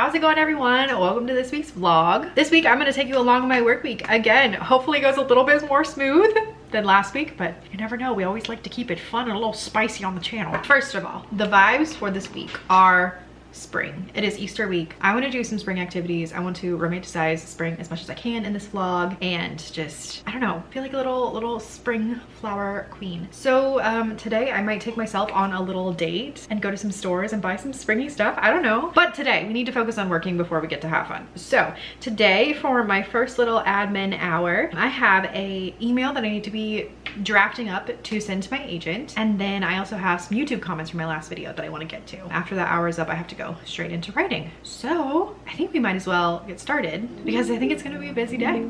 How's it going, everyone? Welcome to this week's vlog. This week I'm going to take you along my work week again. Hopefully it goes a little bit more smooth than last week, but you never know. We always like to keep it fun and a little spicy on the channel. First of all, the vibes for this week are spring. It is Easter week. I want to do some spring activities. I want to romanticize spring as much as I can in this vlog and just, I don't know, feel like a little spring flower queen. So today I might take myself on a little date and go to some stores and buy some springy stuff. I don't know. But today we need to focus on working before we get to have fun. So today for my first little admin hour, I have a email that I need to be drafting up to send to my agent. And then I also have some YouTube comments from my last video that I want to get to. After that hour is up, I have to go straight into writing. So I think we might as well get started because I think it's going to be a busy day.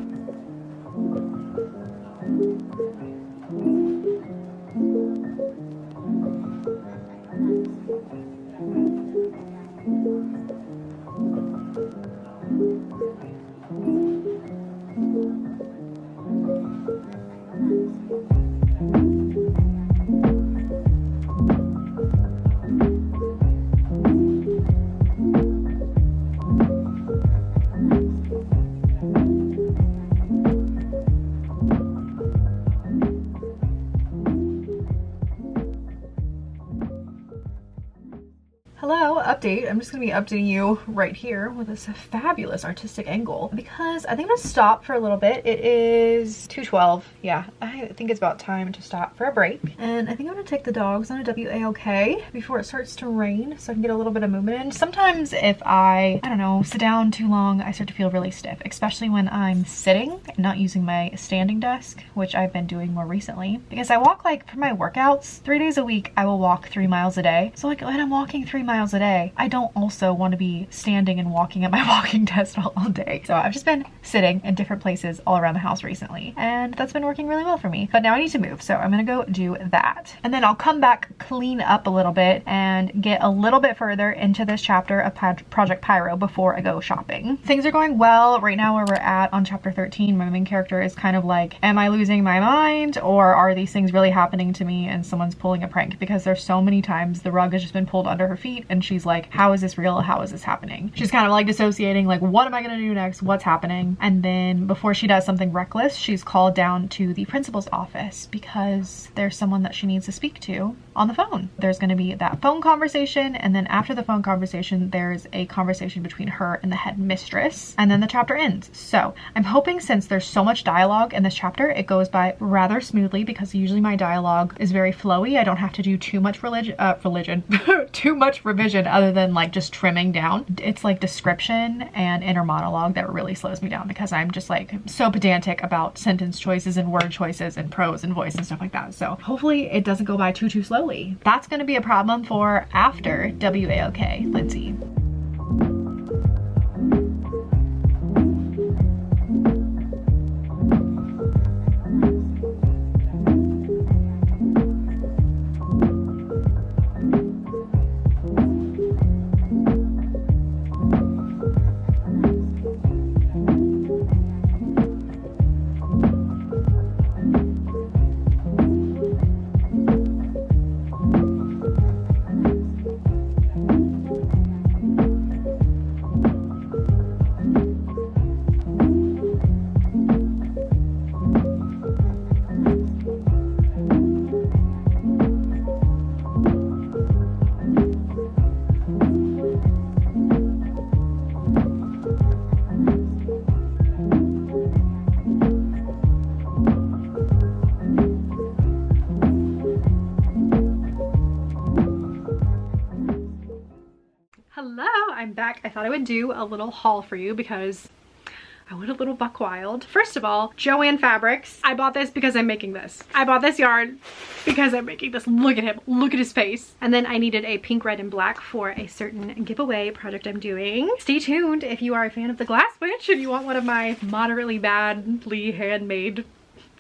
Hello, update. I'm just gonna be updating you right here with this fabulous artistic angle because I think I'm gonna stop for a little bit. It is 2:12. Yeah, I think it's about time to stop for a break. And I think I'm gonna take the dogs on a WAOK before it starts to rain so I can get a little bit of movement in. Sometimes if I don't know, sit down too long, I start to feel really stiff, especially when I'm sitting and not using my standing desk, which I've been doing more recently. Because I walk, like, for my workouts, 3 days a week, I will walk 3 miles a day. So like when I'm walking 3 miles a day, I don't also want to be standing and walking at my walking desk all day. So I've just been sitting in different places all around the house recently, and that's been working really well for me. But now I need to move, so I'm gonna go do that. And then I'll come back, clean up a little bit, and get a little bit further into this chapter of Project Pyro before I go shopping. Things are going well. Right now where we're at on chapter 13, my main character is kind of like, am I losing my mind, or are these things really happening to me and someone's pulling a prank? Because there's so many times the rug has just been pulled under her feet and she's like, how is this real? How is this happening? She's kind of like dissociating, like, what am I gonna do next? What's happening? And then before she does something reckless, she's called down to the principal's office because there's someone that she needs to speak to on the phone. There's gonna be that phone conversation, and then after the phone conversation, there's a conversation between her and the head mistress, and then the chapter ends. So I'm hoping, since there's so much dialogue in this chapter, it goes by rather smoothly because usually my dialogue is very flowy. I don't have to do too much too much revision other than like just trimming down. It's like description and inner monologue that really slows me down because I'm just like so pedantic about sentence choices and word choices and prose and voice and stuff like that. So hopefully it doesn't go by too slowly. That's going to be a problem for after WAOK, Lindsay. Hello, I'm back. I thought I would do a little haul for you because I went a little buck wild. First of all, Joann Fabrics. I bought this because I'm making this. I bought this yarn because I'm making this. Look at him. Look at his face. And then I needed a pink, red, and black for a certain giveaway project I'm doing. Stay tuned if you are a fan of the Glass Witch and you want one of my moderately badly handmade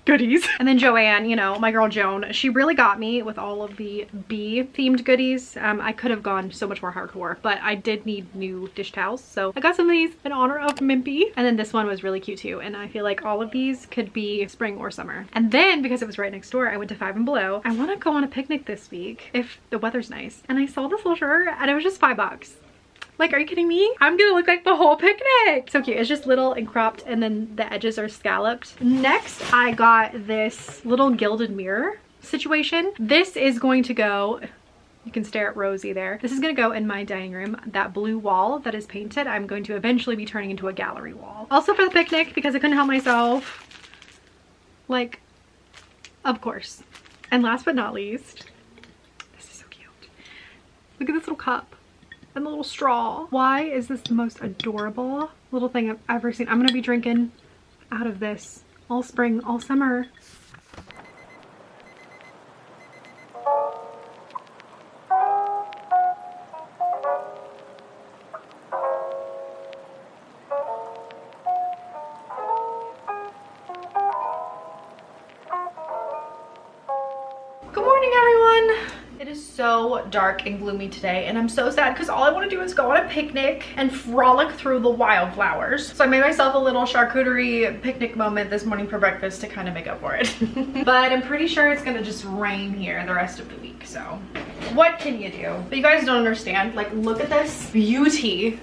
goodies. And then Joann, you know, my girl Joan, she really got me with all of the bee themed goodies. I could have gone so much more hardcore, but I did need new dish towels. So I got some of these in honor of Mimpy. And then this one was really cute too. And I feel like all of these could be spring or summer. And then because it was right next door, I went to Five and Below. I want to go on a picnic this week if the weather's nice. And I saw this little shirt and it was just $5. Like, are you kidding me? I'm gonna look like the whole picnic. So cute. It's just little and cropped, and then the edges are scalloped. Next, I got this little gilded mirror situation. This is going to go, you can stare at Rosie there. This is gonna go in my dining room. That blue wall that is painted, I'm going to eventually be turning into a gallery wall. Also for the picnic, because I couldn't help myself. Like, of course. And last but not least, this is so cute. Look at this little cup and the little straw. Why is this the most adorable little thing I've ever seen? I'm gonna be drinking out of this all spring, all summer. Good morning, everyone. It is so dark and gloomy today, and I'm so sad because all I want to do is go on a picnic and frolic through the wildflowers. So I made myself a little charcuterie picnic moment this morning for breakfast to kind of make up for it. But I'm pretty sure it's gonna just rain here the rest of the week, so what can you do? But you guys don't understand. Like, look at this beauty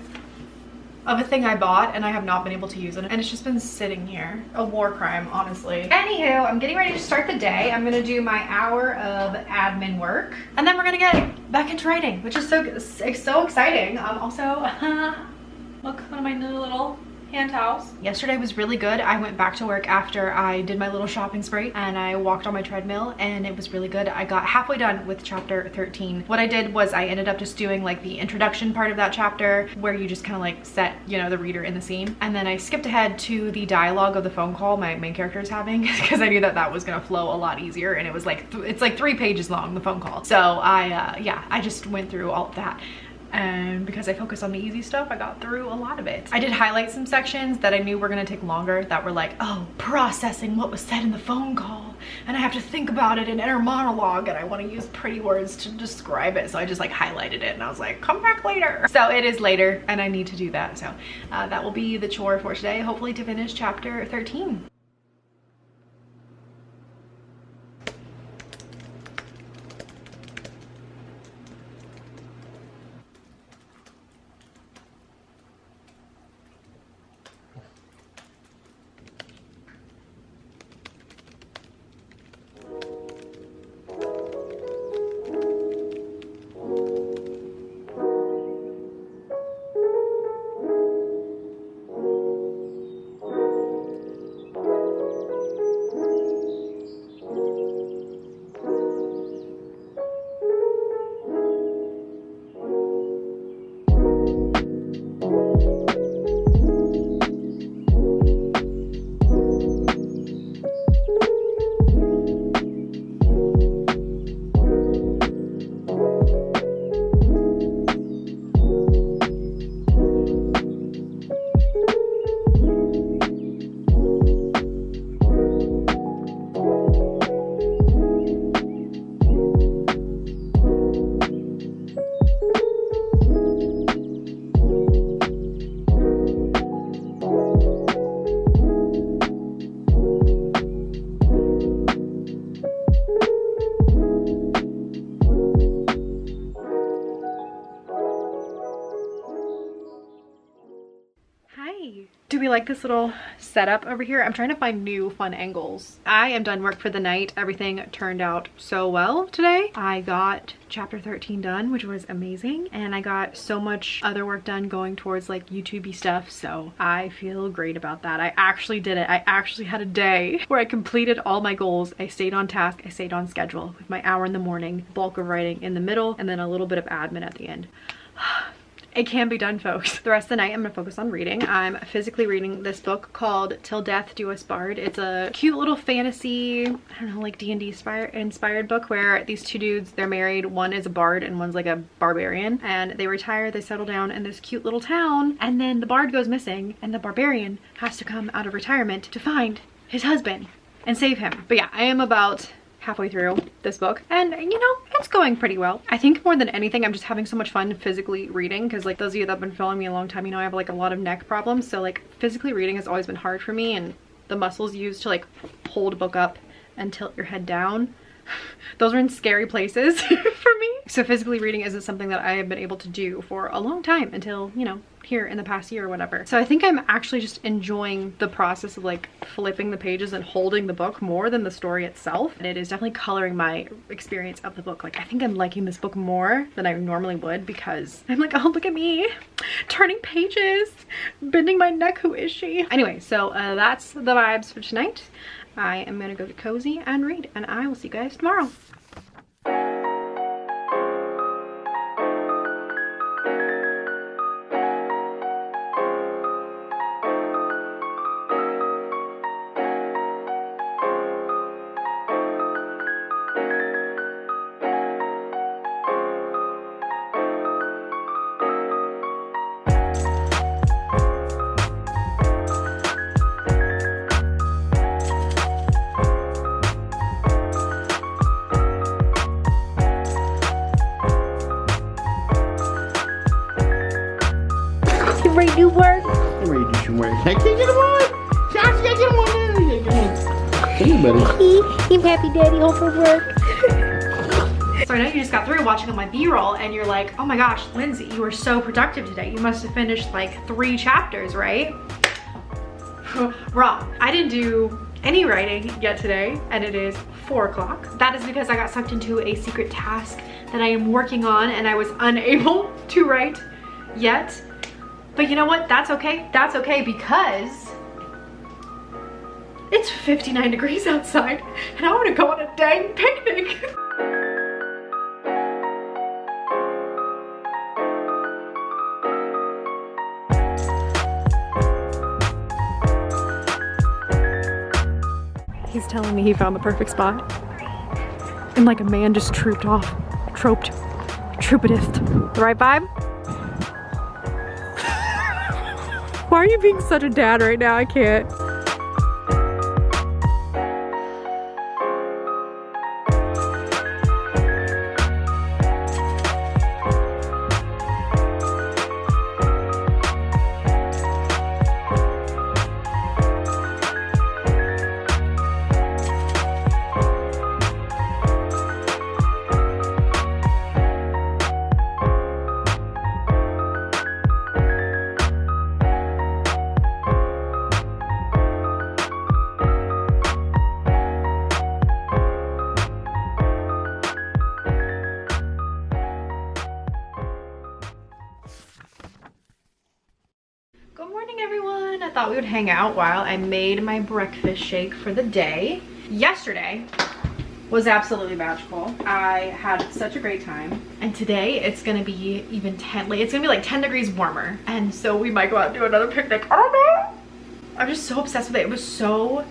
of a thing I bought and I have not been able to use it, and it's just been sitting here. A war crime, honestly. Anywho, I'm getting ready to start the day. I'm gonna do my hour of admin work, and then we're gonna get back into writing, which is so exciting. Also, look, one of my new little hand towels. Yesterday was really good. I went back to work after I did my little shopping spree, and I walked on my treadmill, and it was really good. I got halfway done with chapter 13. What I did was I ended up just doing like the introduction part of that chapter, where you just kind of like set, you know, the reader in the scene, and then I skipped ahead to the dialogue of the phone call my main character is having, because I knew that that was gonna flow a lot easier, and it was like it's like 3 pages long, the phone call. So I just went through all of that. And because I focused on the easy stuff, I got through a lot of it. I did highlight some sections that I knew were gonna take longer, that were like, oh, processing what was said in the phone call, and I have to think about it in inner monologue, and I want to use pretty words to describe it. So I just like highlighted it, and I was like, come back later. So it is later, and I need to do that. So that will be the chore for today, hopefully to finish chapter 13. Do we like this little setup over here? I'm trying to find new fun angles. I am done work for the night. Everything turned out so well today. I got chapter 13 done, which was amazing, and I got so much other work done going towards like YouTube-y stuff, so I feel great about that. I actually did it. I actually had a day where I completed all my goals. I stayed on task, I stayed on schedule with my hour in the morning, bulk of writing in the middle, and then a little bit of admin at the end. It can be done, folks. The rest of the night I'm gonna focus on reading. I'm physically reading this book called Till Death Do Us Part. It's a cute little fantasy, I don't know, like D&D inspired book where these two dudes, they're married. One is a bard and one's like a barbarian, and they retire, they settle down in this cute little town, and then the bard goes missing and the barbarian has to come out of retirement to find his husband and save him. But yeah, I am about halfway through this book, and you know, it's going pretty well. I think more than anything I'm just having so much fun physically reading, because like those of you that have been following me a long time, you know I have like a lot of neck problems, so like physically reading has always been hard for me, and the muscles used to like hold a book up and tilt your head down, those are in scary places for me. So physically reading isn't something that I have been able to do for a long time until, you know, here in the past year or whatever. So I think I'm actually just enjoying the process of like flipping the pages and holding the book more than the story itself. And it is definitely coloring my experience of the book. Like I think I'm liking this book more than I normally would because I'm like, oh, look at me turning pages, bending my neck, who is she? Anyway, so that's the vibes for tonight. I am gonna go get cozy and read, and I will see you guys tomorrow. Ready to do work? I'm ready to do some work. I can't get him on. Josh, I get him on. Come here, buddy. I'm happy daddy home from work. So I know you just got through watching all my B-roll and you're like, oh my gosh, Lindsay, you were so productive today. You must have finished like 3 chapters, right? Wrong. I didn't do any writing yet today, and it is 4 o'clock. That is because I got sucked into a secret task that I am working on and I was unable to write yet. But you know what? That's okay. That's okay because it's 59 degrees outside and I want to go on a dang picnic. He's telling me he found the perfect spot. And like a man just trooped off. Troopedist. The right vibe? Why are you being such a dad right now? I can't. Good morning, everyone. I thought we would hang out while I made my breakfast shake for the day. Yesterday was absolutely magical. I had such a great time. And today it's gonna be even it's gonna be like 10 degrees warmer. And so we might go out and do another picnic. I don't know. I'm just so obsessed with it. It was so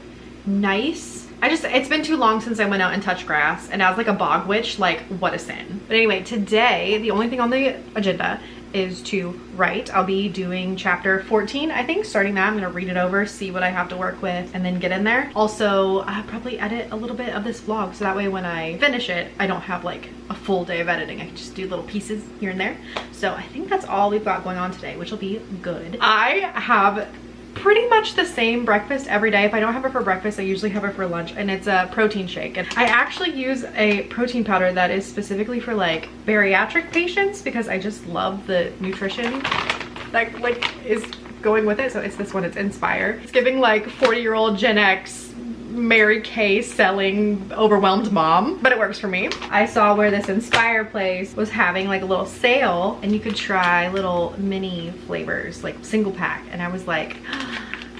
nice. It's been too long since I went out and touched grass, and I was like a bog witch, like what a sin. But anyway, today, the only thing on the agenda is to write. I'll be doing chapter 14, I think, starting that. I'm gonna read it over, see what I have to work with, and then get in there. Also, I'll probably edit a little bit of this vlog, so that way when I finish it, I don't have like a full day of editing. I can just do little pieces here and there. So I think that's all we've got going on today, which will be good. I have pretty much the same breakfast every day. If I don't have it for breakfast, I usually have it for lunch, and it's a protein shake. And I actually use a protein powder that is specifically for like bariatric patients because I just love the nutrition that like is going with it. So it's this one, it's Inspire. It's giving like 40-year-old Gen X Mary Kay selling overwhelmed mom, but it works for me. I saw where this Inspire place was having like a little sale and you could try little mini flavors, like single pack, and I was like,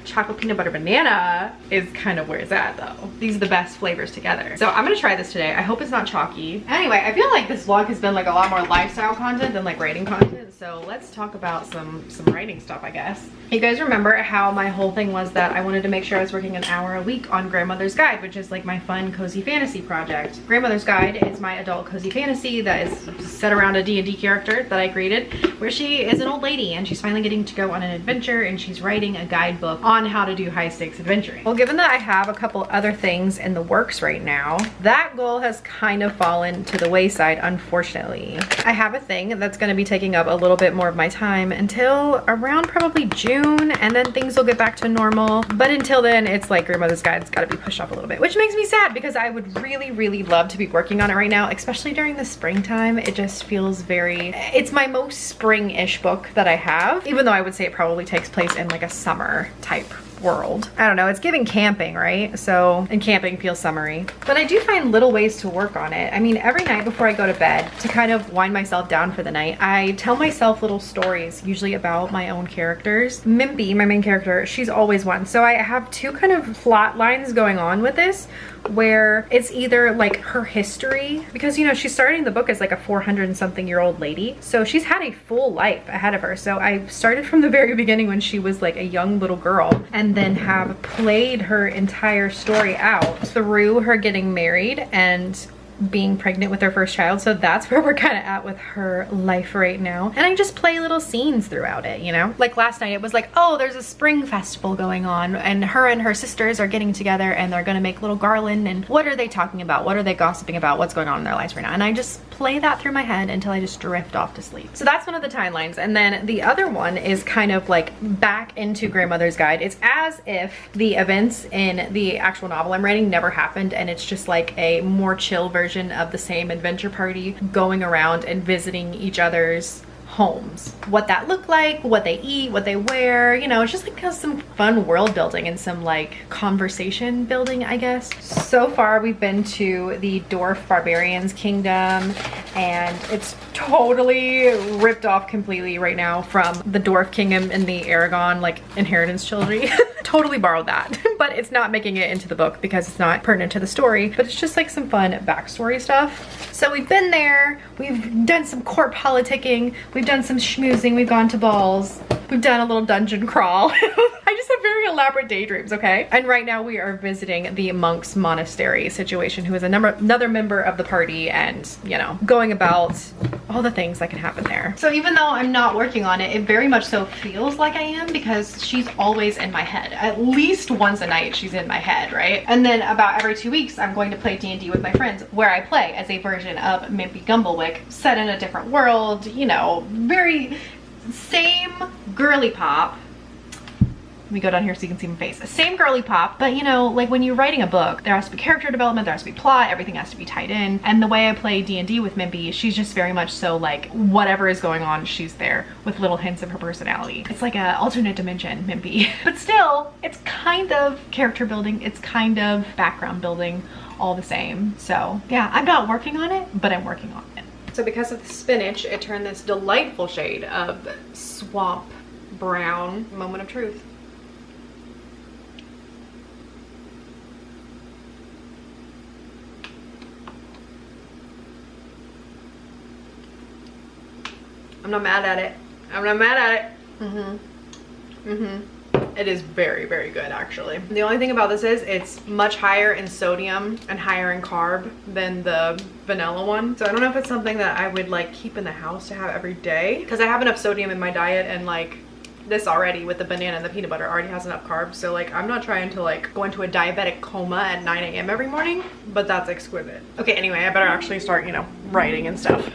chocolate peanut butter banana is kind of where it's at though. These are the best flavors together. So I'm gonna try this today. I hope it's not chalky. Anyway, I feel like this vlog has been like a lot more lifestyle content than like writing content. So let's talk about some writing stuff, I guess. You guys remember how my whole thing was that I wanted to make sure I was working an hour a week on Grandmother's Guide, which is like my fun cozy fantasy project. Grandmother's Guide is my adult cozy fantasy that is set around a D&D character that I created, where she is an old lady and she's finally getting to go on an adventure, and she's writing a guidebook on how to do high stakes adventuring. Well, given that I have a couple other things in the works right now, that goal has kind of fallen to the wayside, unfortunately. I have a thing that's going to be taking up a little bit more of my time until around probably June, and then things will get back to normal. But until then, it's like Grandmother's Guide's got to be pushed off a little bit, which makes me sad because I would really, really love to be working on it right now, especially during the springtime. It just feels very, it's my most spring-ish book that I have, even though I would say it probably takes place in like a summer type world. I don't know, it's giving camping, right? So, and camping feels summery. But I do find little ways to work on it. I mean, every night before I go to bed, to kind of wind myself down for the night, I tell myself little stories, usually about my own characters. Mimpy, my main character, she's always one. So I have two kind of plot lines going on with this, where it's either like her history, because you know she's starting the book as like a 400-something-year-old lady, so she's had a full life ahead of her. So I started from the very beginning when she was like a young little girl, and then have played her entire story out through her getting married and being pregnant with her first child. So that's where we're kind of at with her life right now, and I just play little scenes throughout it, you know. Like last night it was like, oh, there's a spring festival going on and her sisters are getting together and they're gonna make little garland, and what are they talking about, what are they gossiping about, what's going on in their lives right now, and I just play that through my head until I just drift off to sleep. So that's one of the timelines. And then the other one is kind of like back into Grandmother's Guide. It's as if the events in the actual novel I'm writing never happened, and it's just like a more chill version of the same adventure party going around and visiting each other's homes. What that looked like, what they eat, what they wear, you know, it's just like some fun world building and some like conversation building, I guess. So far we've been to the Dwarf Barbarians Kingdom, and it's totally ripped off completely right now from the Dwarf Kingdom in the Aragon like inheritance trilogy. Totally borrowed that, but it's not making it into the book because it's not pertinent to the story, but it's just like some fun backstory stuff. So we've been there, we've done some court politicking, we've done some schmoozing, we've gone to balls, we've done a little dungeon crawl. I just have very elaborate daydreams, okay? And right now we are visiting the monk's monastery situation, who is another member of the party, and you know, going about all the things that can happen there. So even though I'm not working on it, it very much so feels like I am, because she's always in my head. At least once a night she's in my head, right? And then about every 2 weeks I'm going to play D&D with my friends, where I play as a version of Mimpy Gumblewick set in a different world, you know, very same girly pop. Let me go down here so you can see my face. Same girly pop, but you know, like when you're writing a book, there has to be character development, there has to be plot, everything has to be tied in. And the way I play D&D with Mimpy, she's just very much so like whatever is going on, she's there with little hints of her personality. It's like an alternate dimension, Mimpy. But still, it's kind of character building, it's kind of background building, all the same. So yeah, I'm not working on it, but I'm working on it. So because of the spinach, it turned this delightful shade of swamp brown. Moment of truth. I'm not mad at it. I'm not mad at it. It is very, very good, actually. The only thing about this is it's much higher in sodium and higher in carb than the vanilla one. So I don't know if it's something that I would like keep in the house to have every day, because I have enough sodium in my diet, and like this already with the banana and the peanut butter already has enough carbs. So like I'm not trying to like go into a diabetic coma at 9 a.m. every morning, but that's exquisite. Okay, anyway, I better actually start, you know, writing and stuff.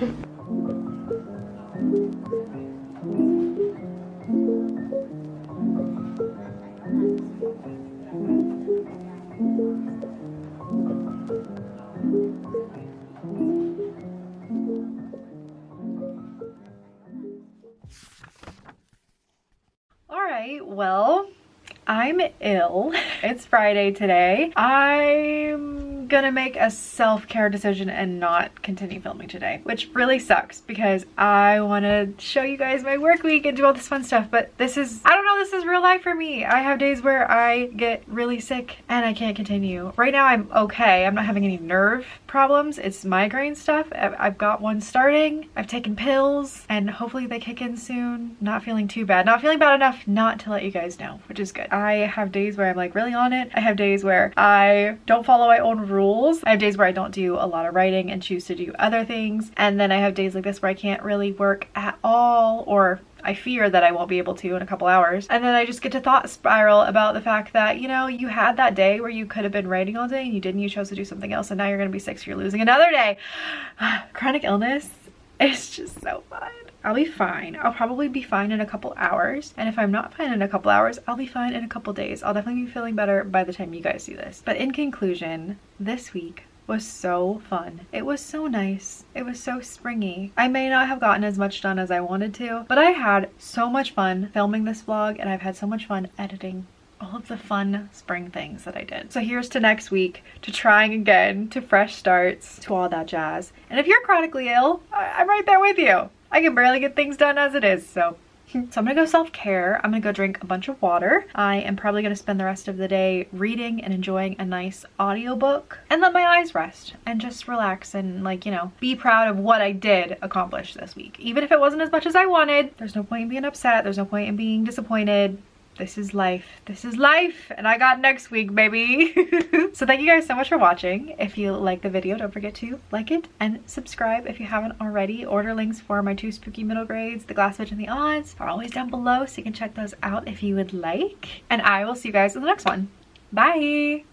Well, I'm ill. It's Friday today. I'm gonna make a self-care decision and not continue filming today, which really sucks because I want to show you guys my work week and do all this fun stuff, but this is, I don't know, this is real life for me. I have days where I get really sick and I can't continue. Right now I'm okay. I'm not having any nerve problems. It's migraine stuff. I've got one starting. I've taken pills and hopefully they kick in soon. Not feeling too bad. Not feeling bad enough not to let you guys know, which is good. I have days where I'm like really on it. I have days where I don't follow my own rules. I have days where I don't do a lot of writing and choose to do other things. And then I have days like this where I can't really work at all, or I fear that I won't be able to in a couple hours. And then I just get to thought spiral about the fact that, you know, you had that day where you could have been writing all day and you didn't, you chose to do something else, and now you're gonna be sick, so you're losing another day. Chronic illness is just so fun. I'll be fine. I'll probably be fine in a couple hours. And if I'm not fine in a couple hours, I'll be fine in a couple days. I'll definitely be feeling better by the time you guys see this. But in conclusion, this week was so fun. It was so nice. It was so springy. I may not have gotten as much done as I wanted to, but I had so much fun filming this vlog, and I've had so much fun editing all of the fun spring things that I did. So here's to next week, to trying again, to fresh starts, to all that jazz. And if you're chronically ill, I'm right there with you. I can barely get things done as it is, so I'm gonna go self-care. I'm gonna go drink a bunch of water. I am probably gonna spend the rest of the day reading and enjoying a nice audiobook and let my eyes rest and just relax and, like, you know, be proud of what I did accomplish this week. Even if it wasn't as much as I wanted, there's no point in being upset. There's no point in being disappointed. This is life. This is life, and I got next week, baby. So thank you guys so much for watching. If you like the video, don't forget to like it and subscribe if you haven't already. Order links for my 2 spooky middle grades, The Glass Witch and the Odds, are always down below, so you can check those out if you would like. And I will see you guys in the next one. Bye!